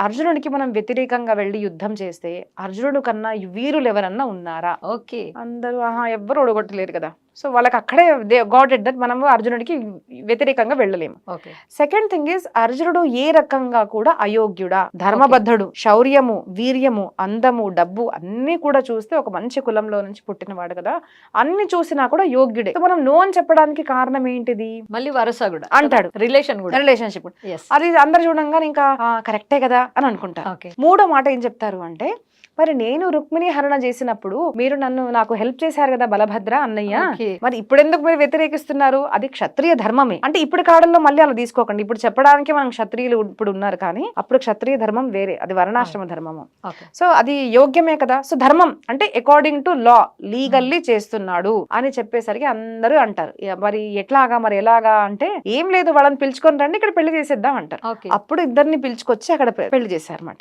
అర్జునుడికి మనం వ్యతిరేకంగా వెళ్లి యుద్ధం చేస్తే అర్జునుడు కన్నా వీరులు ఎవరన్నా ఉన్నారా? ఓకే. అందరూ ఆహా ఎవ్వరు ఓడగొట్టలేరు కదా. సో వాళ్ళకి అక్కడే దే గాట్ ఇట్ దట్ మనము అర్జునుడికి వ్యతిరేకంగా వెళ్ళలేము. ఓకే. సెకండ్ థింగ్ ఈజ్ అర్జునుడు ఏ రకంగా కూడా అయోగ్యుడా, ధర్మబద్ధుడు, శౌర్యము, వీర్యము, అందము, డబ్బు అన్ని కూడా చూస్తే ఒక మంచి కులంలో నుంచి పుట్టినవాడు కదా. అన్ని చూసినా కూడా యోగ్యుడే. సో మనం నో అని చెప్పడానికి కారణం ఏంటిది? మళ్ళీ వరుస కూడా అంటాడు. రిలేషన్ కూడా. Relationship Yes. అది అందరు చూడంగానే ఇంకా కరెక్టే కదా అని అనుకుంటారు. ఓకే. మూడో మాట ఏం చెప్తారు అంటే, మరి నేను రుక్మిణి హరణ చేసినప్పుడు మీరు నాకు హెల్ప్ చేశారు కదా బలభద్ర అన్నయ్య, ఓకే. మరి ఇప్పుడు ఎందుకు మీరు వ్యతిరేకిస్తున్నారు? అది క్షత్రియ ధర్మమే. అంటే ఇప్పుడు కాలంలో మళ్ళీ అలా తీసుకోకండి. ఇప్పుడు చెప్పడానికి మనం క్షత్రియులు ఇప్పుడు ఉన్నారు కానీ అప్పుడు క్షత్రియ ధర్మం వేరే, అది వర్ణాశ్రమ ధర్మము. ఓకే. సో అది యోగ్యమే కదా. సో ధర్మం అంటే అకార్డింగ్ టు లా, లీగల్లీ చేస్తున్నాడు అని చెప్పేసరికి అందరూ అంటారు మరి ఎట్లాగా, మరి ఎలాగా అంటే ఏం లేదు, వాళ్ళని పిలుచుకొని రండి ఇక్కడ పెళ్లి చేసేద్దాం అంటారు. ఓకే. అప్పుడు ఇద్దరిని పిలుచుకొచ్చి అక్కడ పెళ్లి చేశారన్నమాట.